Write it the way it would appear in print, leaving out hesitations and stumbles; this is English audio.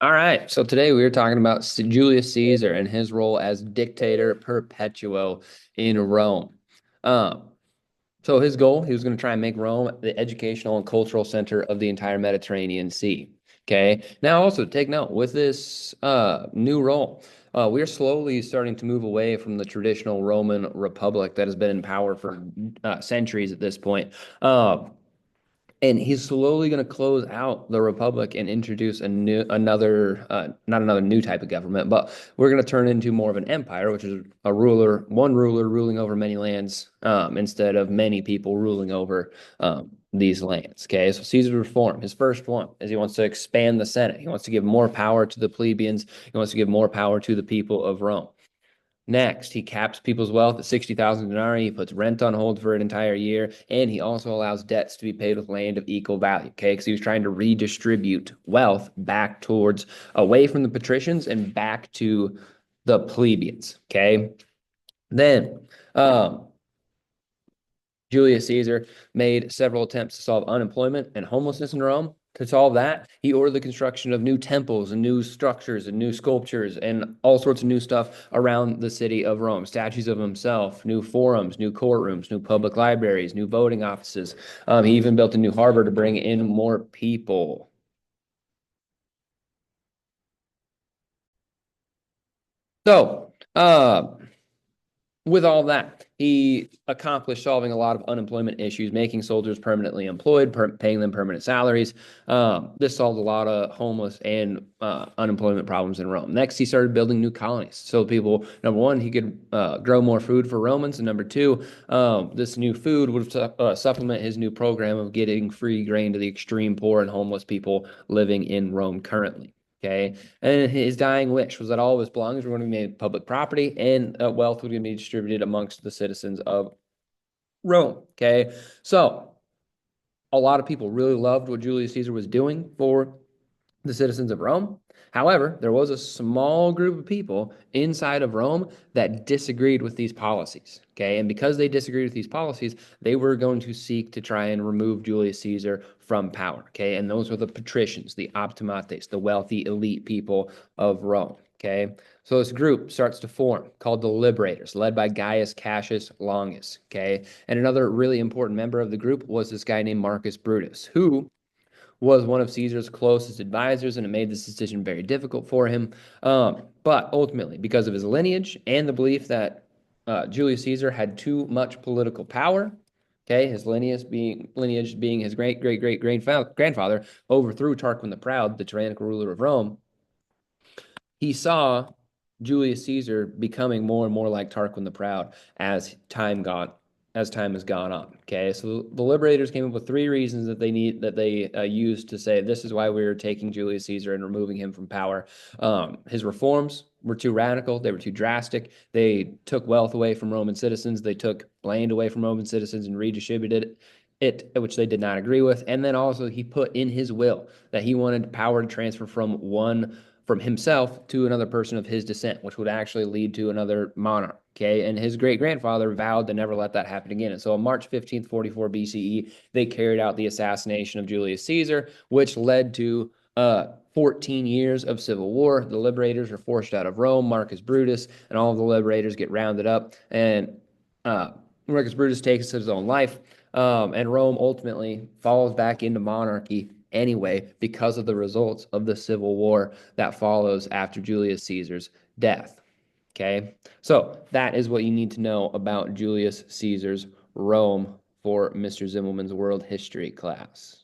All right, so today we were talking about Julius Caesar and his role as dictator perpetuo in Rome. Um, so his goal, he was going to try and make Rome the educational and cultural center of the entire Mediterranean Sea. Okay. Now, also take note with this new role, we are slowly starting to move away from the traditional Roman Republic that has been in power for centuries at this point. And he's slowly going to close out the republic and introduce not another new type of government, but we're going to turn into more of an empire, which is one ruler ruling over many lands, instead of many people ruling over these lands. Okay, so Caesar's reform, his first one, is he wants to expand the Senate. He wants to give more power to the plebeians. He wants to give more power to the people of Rome. Next, he caps people's wealth at 60,000 denarii. He puts rent on hold for an entire year, and he also allows debts to be paid with land of equal value. Okay, because he was trying to redistribute wealth back towards away from the patricians and back to the plebeians. Okay, then um, Julius Caesar made several attempts to solve unemployment and homelessness in Rome. To solve that, he ordered the construction of new temples and new structures and new sculptures and all sorts of new stuff around the city of Rome. Statues of himself, new forums, new courtrooms, new public libraries, new voting offices. He even built a new harbor to bring in more people. So, with all that, he accomplished solving a lot of unemployment issues, making soldiers permanently employed, paying them permanent salaries. This solved a lot of homeless and unemployment problems in Rome. Next, he started building new colonies. So people, number one, he could grow more food for Romans, and number two, this new food would supplement his new program of getting free grain to the extreme poor and homeless people living in Rome currently. Okay. And his dying wish was that all of his belongings were going to be made public property and wealth was going to be distributed amongst the citizens of Rome. Okay. So a lot of people really loved what Julius Caesar was doing for the citizens of Rome. However, there was a small group of people inside of Rome that disagreed with these policies. Okay. And because they disagreed with these policies, they were going to seek to try and remove Julius Caesar from power. Okay. And those were the patricians, the optimates, the wealthy elite people of Rome. Okay. So this group starts to form called the Liberators, led by Gaius Cassius Longus. Okay. And another really important member of the group was this guy named Marcus Brutus, who was one of Caesar's closest advisors, and it made this decision very difficult for him. But ultimately, because of his lineage and the belief that Julius Caesar had too much political power, okay, his lineage being his great grandfather overthrew Tarquin the Proud, the tyrannical ruler of Rome. He saw Julius Caesar becoming more and more like Tarquin the Proud as time has gone on. Okay, so the liberators came up with three reasons that they used to say this is why we are taking Julius Caesar and removing him from power. His reforms were too radical, they were too drastic. They took wealth away from Roman citizens, they took land away from Roman citizens and redistributed it, which they did not agree with. And then also he put in his will that he wanted power to transfer from himself to another person of his descent, which would actually lead to another monarch. Okay. And his great grandfather vowed to never let that happen again. And so on March 15th, 44 BCE, they carried out the assassination of Julius Caesar, which led to 14 years of civil war. The liberators are forced out of Rome. Marcus Brutus and all of the liberators get rounded up, and uh, Marcus Brutus takes his own life. And Rome ultimately falls back into monarchy anyway because of the results of the civil war that follows after Julius Caesar's death. Okay, so that is what you need to know about Julius Caesar's Rome for Mr. Zimmelman's world history class.